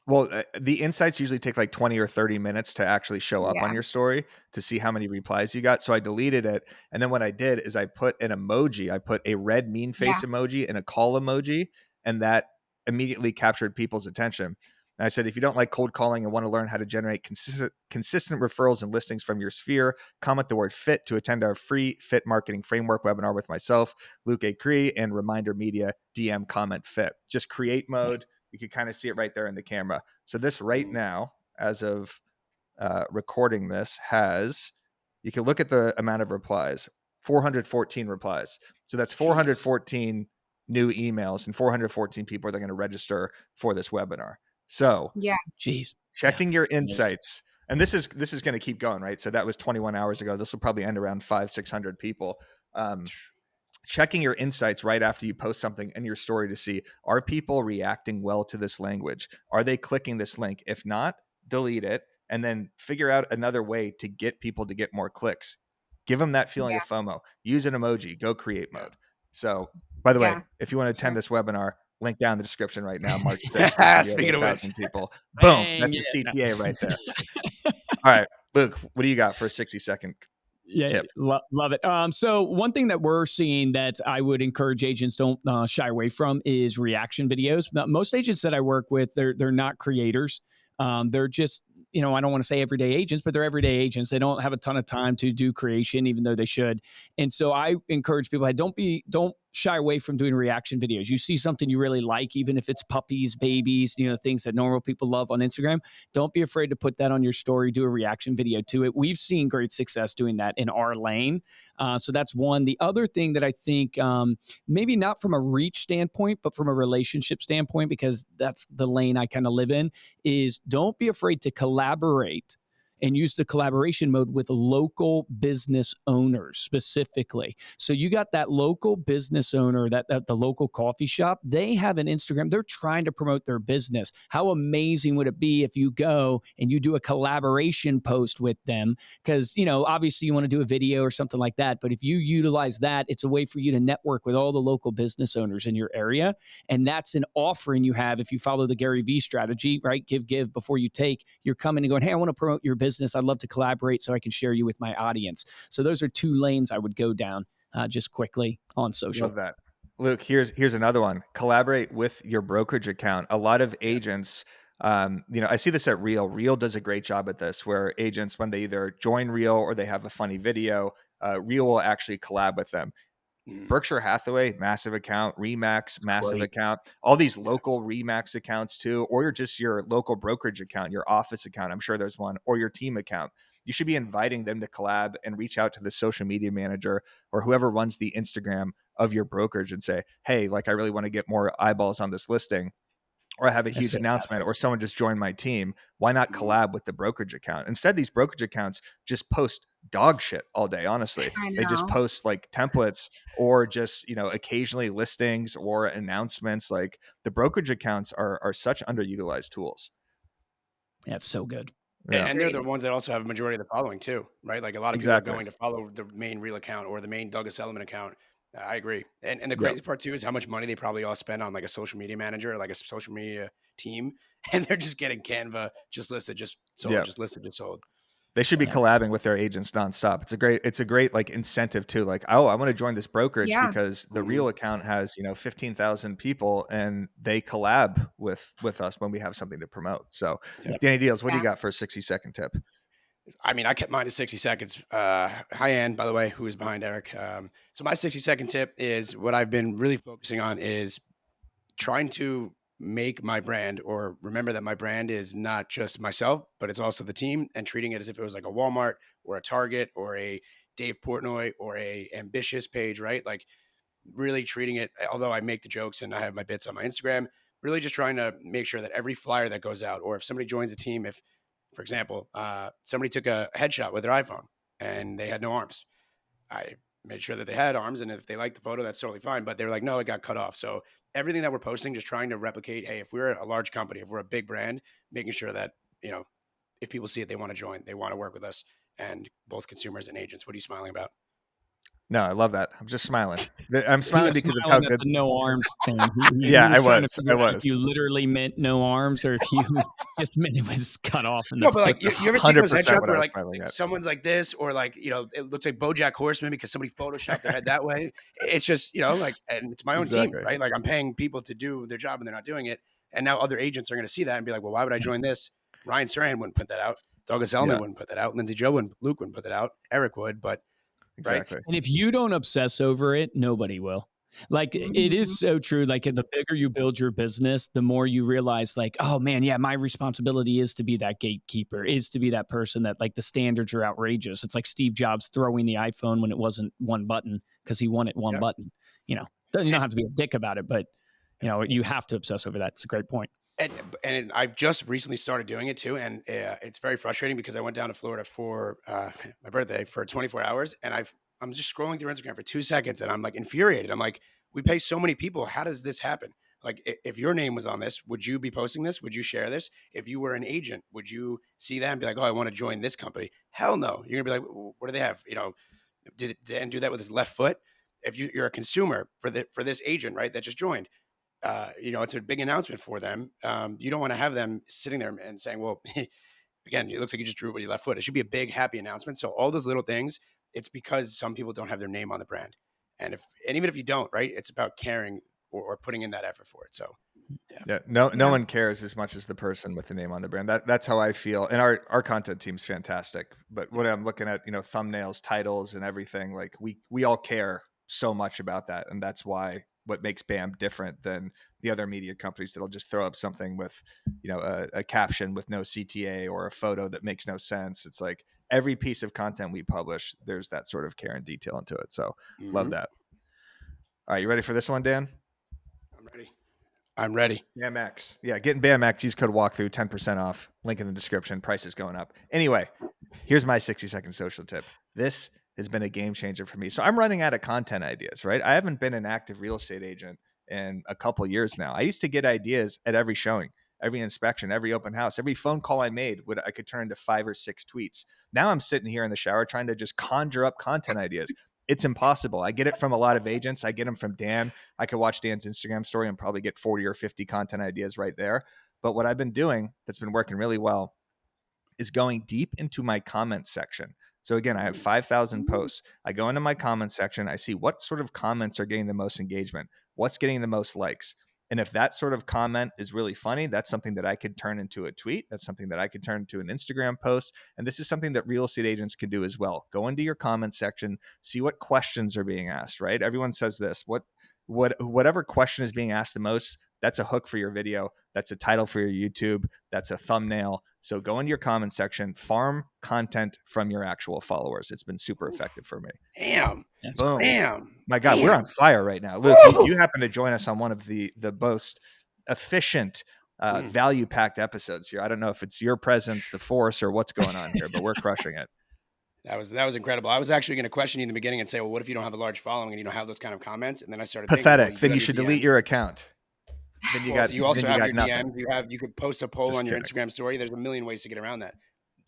Well, the insights usually take like 20 or 30 minutes to actually show up on Yeah. your story to see how many replies you got. So I deleted it. And then what I did is I put an emoji. I put a red mean face Yeah. emoji and a call emoji. And that immediately captured people's attention. And I said, if you don't like cold calling and want to learn how to generate consistent referrals and listings from your sphere, comment the word fit to attend our free fit marketing framework webinar with myself, Luke A. Cree, and Reminder Media. DM comment fit. Just create mode. You can kind of see it right there in the camera. So this right now, as of recording this, has, you can look at the amount of replies, 414 replies. So that's 414 new emails and 414 people that are going to register for this webinar. So Yeah. Jeez. checking your Amazing. insights, and this is going to keep going, right? So that was 21 hours ago. This will probably end around 500-600 people. Checking your insights right after you post something in your story to see, are people reacting well to this language? Are they clicking this link? If not, delete it and then figure out another way to get people to get more clicks. Give them that feeling Yeah. of FOMO. Use an emoji, go create mode. So, by the way, Yeah. if you want to attend Sure. this webinar, link down in the description right now, March 6th. It's going to be over Speaking of which, 1,000 people. Boom. Bang That's a it. CTA right there. All right, Luke, what do you got for a 60-second Yeah, tip? love it. So one thing that we're seeing that I would encourage agents don't shy away from is reaction videos. Now, most agents that I work with, they're not creators. They're just, I don't want to say everyday agents, but they're everyday agents. They don't have a ton of time to do creation, even though they should. And so I encourage people, don't shy away from doing reaction videos. You see something you really like, even if it's puppies, babies, things that normal people love on Instagram. Don't be afraid to put that on your story, do a reaction video to it. We've seen great success doing that in our lane. So that's one. The other thing that I think, maybe not from a reach standpoint, but from a relationship standpoint, because that's the lane I kind of live in, is don't be afraid to collaborate and use the collaboration mode with local business owners specifically. So you got that local business owner, that the local coffee shop, they have an Instagram. They're trying to promote their business. How amazing would it be if you go and you do a collaboration post with them? Because, obviously you want to do a video or something like that. But if you utilize that, it's a way for you to network with all the local business owners in your area. And that's an offering you have if you follow the Gary Vee strategy, right? Give before you take. You're coming and going, hey, I want to promote your business. I'd love to collaborate so I can share you with my audience. So those are two lanes I would go down just quickly on social. Love that. Luke, here's another one. Collaborate with your brokerage account. A lot of agents, I see this at Reel. Reel does a great job at this, where agents, when they either join Reel or they have a funny video, Reel will actually collab with them. Berkshire Hathaway, massive account. Remax, massive account. All these local Remax accounts too, or just your local brokerage account, your office account. I'm sure there's one, or your team account. You should be inviting them to collab and reach out to the social media manager or whoever runs the Instagram of your brokerage and say, hey, like I really want to get more eyeballs on this listing, or I have a That's huge announcement, fantastic. or someone just joined my team. Why not collab with the brokerage account? Instead, these brokerage accounts just post dog shit all day, honestly. I They just know. post like templates or just, occasionally listings or announcements. Like the brokerage accounts are such underutilized tools. That's so good. Yeah, and they're the ones that also have a majority of the following too, right? Like, a lot of people are exactly. going to follow the main Reel account or the main Douglas Elliman account. I agree. And the Yep. crazy part too is how much money they probably all spend on like a social media manager, or like a social media team, and they're just getting Canva, just listed, just sold, Yep. just listed, just sold. They should be Yeah. collabing with their agents nonstop. It's a great like incentive too. Like, oh, I want to join this brokerage Yeah. because the Reel account has 15,000 people and they collab with us when we have something to promote. So, Yep. Danny Deals, what do Yeah. you got for a 60-second tip? I mean, I kept mine to 60 seconds. Hi, Ann, by the way, who is behind Eric. So my 60-second tip is what I've been really focusing on is trying to make my brand, or remember that my brand is not just myself, but it's also the team, and treating it as if it was like a Walmart or a Target or a Dave Portnoy or a Ambitious page, right? Like, really treating it, although I make the jokes and I have my bits on my Instagram, really just trying to make sure that every flyer that goes out, or if somebody joins a team, if, for example, somebody took a headshot with their iPhone and they had no arms, I made sure that they had arms, and if they liked the photo, that's totally fine. But they were like, no, it got cut off. So everything that we're posting, just trying to replicate, hey, if we're a large company, if we're a big brand, making sure that, if people see it, they want to join, they want to work with us, and both consumers and agents. What are you smiling about? No, I love that. I'm just smiling. I'm He smiling was because of how smiling at good. the no arms thing. He Yeah, I was trying to was. figure I out if was. you literally meant no arms or if you just meant it was cut off in the No, but like picture. you ever see those 100% headshots what I where was like smiling at. someone's like this, or like it looks like BoJack Horseman because somebody photoshopped their head that way. It's just like, and it's my own team, Exactly. right? Like I'm paying people to do their job and they're not doing it, and now other agents are going to see that and be like, well, why would I join this? Ryan Saran wouldn't put that out. Douglas Elliman Yeah, wouldn't put that out. Lindsay Joe wouldn't. Luke wouldn't put that out. Eric would, but right. exactly. And if you don't obsess over it, nobody will. Like it is so true. Like the bigger you build your business, the more you realize like, oh man, yeah, my responsibility is to be that gatekeeper, is to be that person that like the standards are outrageous. It's like Steve Jobs throwing the iPhone when it wasn't one button because he wanted one Yeah. button. You don't have to be a dick about it, but you have to obsess over that. It's a great point. And I've just recently started doing it too, and it's very frustrating because I went down to Florida for my birthday for 24 hours, and I'm just scrolling through Instagram for 2 seconds, and I'm like infuriated. I'm like, we pay so many people. How does this happen? Like, if your name was on this, would you be posting this? Would you share this? If you were an agent, would you see that and be like, oh, I want to join this company? Hell no. You're gonna be like, what do they have? Did Dan do that with his left foot? If you're a consumer for this agent, right, that just joined, it's a big announcement for them. You don't want to have them sitting there and saying, well, again, it looks like you just drew it with your left foot. It should be a big, happy announcement. So all those little things, it's because some people don't have their name on the brand. And even if you don't, right, it's about caring or putting in that effort for it. So Yeah, no Yeah. one cares as much as the person with the name on the brand. That's how I feel. And our content team's fantastic. But when I'm looking at, thumbnails, titles and everything, like we all care so much about that. And that's why what makes BAM different than the other media companies that'll just throw up something with, a caption with no CTA or a photo that makes no sense. It's like every piece of content we publish, there's that sort of care and detail into it. So love that. All right, you ready for this one, Dan? I'm ready. BAMX. Yeah, getting BAMX. Use code walkthrough, 10% off. Link in the description. Price is going up. Anyway, here's my 60-second social tip. This has been a game changer for me. So I'm running out of content ideas, right? I haven't been an active real estate agent in a couple years now. I used to get ideas at every showing, every inspection, every open house, every phone call I made, I could turn into 5 or 6 tweets. Now I'm sitting here in the shower trying to just conjure up content ideas. It's impossible. I get it from a lot of agents. I get them from Dan. I could watch Dan's Instagram story and probably get 40 or 50 content ideas right there. But what I've been doing that's been working really well is going deep into my comment section. So again, I have 5,000 posts. I go into my comment section. I see what sort of comments are getting the most engagement, what's getting the most likes. And if that sort of comment is really funny, that's something that I could turn into a tweet. That's something that I could turn into an Instagram post. And this is something that real estate agents can do as well. Go into your comment section, see what questions are being asked, right? Everyone says this. Whatever question is being asked the most, that's a hook for your video. That's a title for your YouTube. That's a thumbnail. So go into your comment section, farm content from your actual followers. It's been super effective for me. Damn. Boom. Damn. My God, Damn. we're on fire right now. Luke, you happen to join us on one of the most efficient, value-packed episodes here. I don't know if it's your presence, the force, or what's going on here, but we're crushing it. That was incredible. I was actually going to question you in the beginning and say, well, what if you don't have a large following and you don't have those kind of comments? And then I started Pathetic. thinking, well, Then you should delete your account. Then you got. You also then you have got your nothing. DMs. You could post a poll Just on your kidding. Instagram story. There's a million ways to get around that.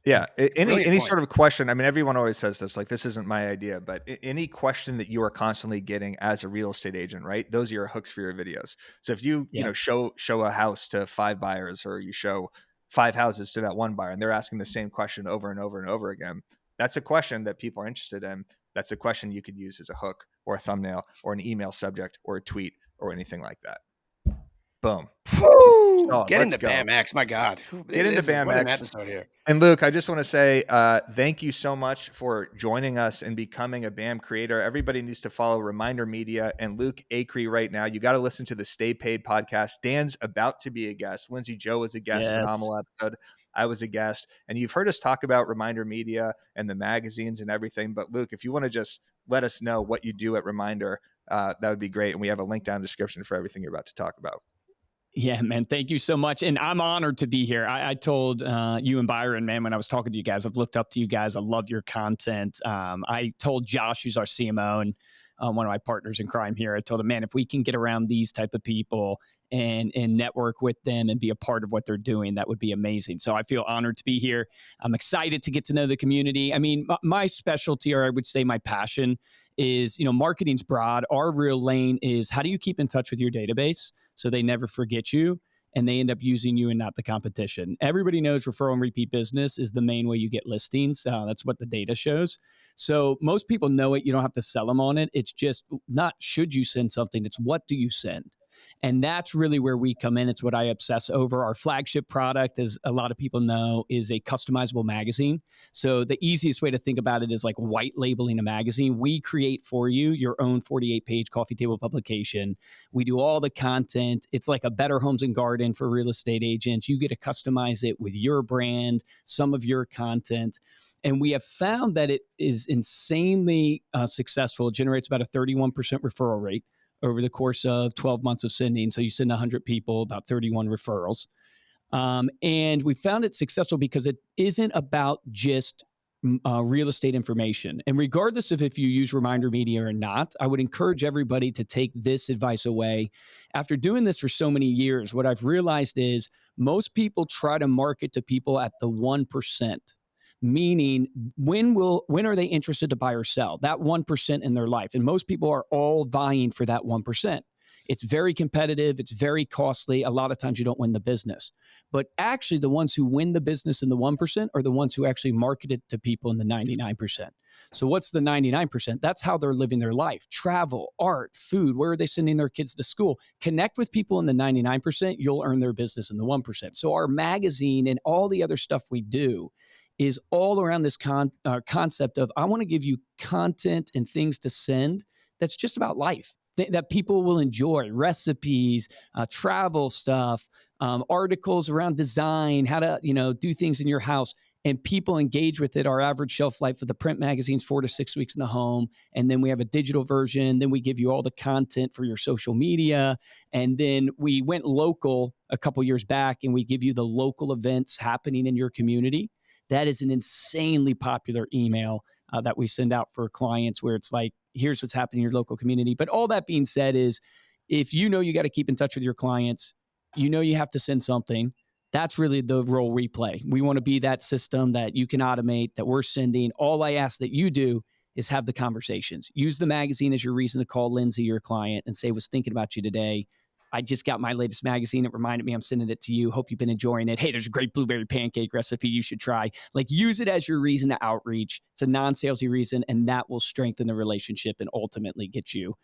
Yeah. Any Brilliant sort of question. I mean, everyone always says this, like, this isn't my idea, but any question that you are constantly getting as a real estate agent, right? Those are your hooks for your videos. So if you, show a house to 5 buyers, or you show 5 houses to that one buyer, and they're asking the same question over and over and over again, that's a question that people are interested in. That's a question you could use as a hook or a thumbnail or an email subject or a tweet or anything like that. Boom. Get Let's into go. BAMX. My God. Get into BAMX. What an episode here. And Luke, I just want to say thank you so much for joining us and becoming a BAM creator. Everybody needs to follow Reminder Media and Luke Acree right now. You got to listen to the Stay Paid podcast. Dan's about to be a guest. Lindsay Joe was a guest. Yes. Phenomenal episode. I was a guest. And you've heard us talk about Reminder Media and the magazines and everything. But Luke, if you want to just let us know what you do at Reminder, that would be great. And we have a link down in the description for everything you're about to talk about. Yeah, man. Thank you so much. And I'm honored to be here. I told you and Byron, man, when I was talking to you guys, I've looked up to you guys. I love your content. I told Josh, who's our CMO and one of my partners in crime here, I told him, man, if we can get around these type of people and network with them and be a part of what they're doing, that would be amazing. So I feel honored to be here. I'm excited to get to know the community. I mean, my specialty, or I would say my passion, is, marketing's broad. Our real lane is, how do you keep in touch with your database so they never forget you and they end up using you and not the competition? Everybody knows referral and repeat business is the main way you get listings. That's what the data shows. So most people know it. You don't have to sell them on it. It's just not should you send something, it's what do you send? And that's really where we come in. It's what I obsess over. Our flagship product, as a lot of people know, is a customizable magazine. So the easiest way to think about it is like white labeling a magazine. We create for you your own 48-page coffee table publication. We do all the content. It's like a Better Homes and Garden for real estate agents. You get to customize it with your brand, some of your content. And we have found that it is insanely successful. It generates about a 31% referral rate over the course of 12 months of sending. So you send 100 people, about 31 referrals. And we found it successful because it isn't about just real estate information. And regardless of if you use Reminder Media or not, I would encourage everybody to take this advice away. After doing this for so many years, what I've realized is most people try to market to people at the 1%. Meaning, when are they interested to buy or sell? That 1% in their life. And most people are all vying for that 1%. It's very competitive. It's very costly. A lot of times you don't win the business. But actually, the ones who win the business in the 1% are the ones who actually market it to people in the 99%. So what's the 99%? That's how they're living their life. Travel, art, food. Where are they sending their kids to school? Connect with people in the 99%. You'll earn their business in the 1%. So our magazine and all the other stuff we do is all around this concept of, I want to give you content and things to send that's just about life that people will enjoy: recipes, travel stuff, articles around design, how to do things in your house. And people engage with it. Our average shelf life for the print magazine is 4 to 6 weeks in the home. And then we have a digital version. Then we give you all the content for your social media. And then we went local a couple years back, and we give you the local events happening in your community. That is an insanely popular email that we send out for clients, where it's like, here's what's happening in your local community. But all that being said is, if you got to keep in touch with your clients, you have to send something. That's really the role we play. We want to be that system that you can automate, that we're sending. All I ask that you do is have the conversations. Use the magazine as your reason to call Lindsay, your client, and say, was thinking about you today. I just got my latest magazine. It reminded me I'm sending it to you. Hope you've been enjoying it. Hey, there's a great blueberry pancake recipe you should try. Like, use it as your reason to outreach. It's a non-salesy reason, and that will strengthen the relationship and ultimately get you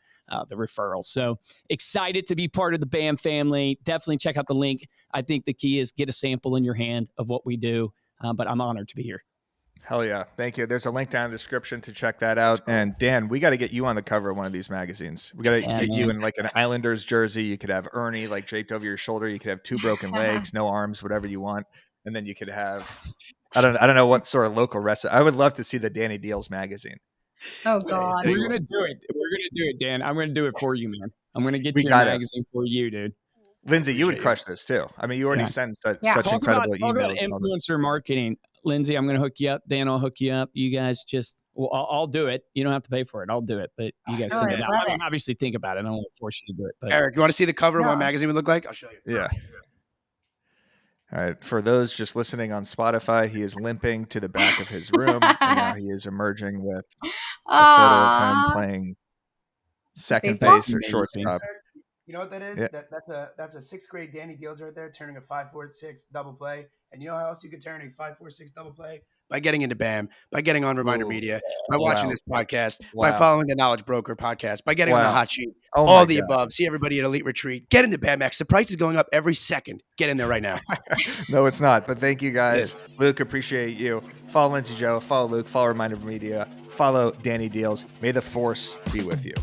the referrals. So excited to be part of the BAM family. Definitely check out the link. I think the key is get a sample in your hand of what we do, but I'm honored to be here. Hell yeah. Thank you. There's a link down in the description to check that out. And Dan, we got to get you on the cover of one of these magazines. We got to get you in like an Islanders jersey. You could have Ernie like draped over your shoulder. You could have 2 broken legs, no arms, whatever you want. And then you could have, I don't know what sort of local restaurant. I would love to see the Danny Deals magazine. Oh God. We're going to do it. We're going to do it, Dan. I'm going to do it for you, man. I'm going to get you a magazine for you, dude. Lindsay, you would crush this too. I mean, you already send such incredible emails. Talk about influencer marketing. Lindsay, I'm going to hook you up. Dan, I'll hook you up. You guys just, I'll do it. You don't have to pay for it. I'll do it. But you guys send it out. I mean, obviously think about it. I don't want to force you to do it. But Eric, you want to see the cover of what magazine would look like? I'll show you. Yeah. All right. For those just listening on Spotify, he is limping to the back of his room. And now he is emerging with a photo of him playing second base or shortstop. You know what that is? Yeah. That's a 6th grade Danny Deals right there, turning a 5-4-6 double play. And you know how else you could turn a 5-4-6 double play? By getting into BAM, by getting on Reminder Media, by watching this podcast, by following the Knowledge Broker podcast, by getting on the hot sheet, all the above. See everybody at Elite Retreat. Get into BAMX. The price is going up every second. Get in there right now. No, it's not. But thank you guys. Luke, appreciate you. Follow Lindsay Joe. Follow Luke. Follow Reminder Media. Follow Danny Deals. May the force be with you.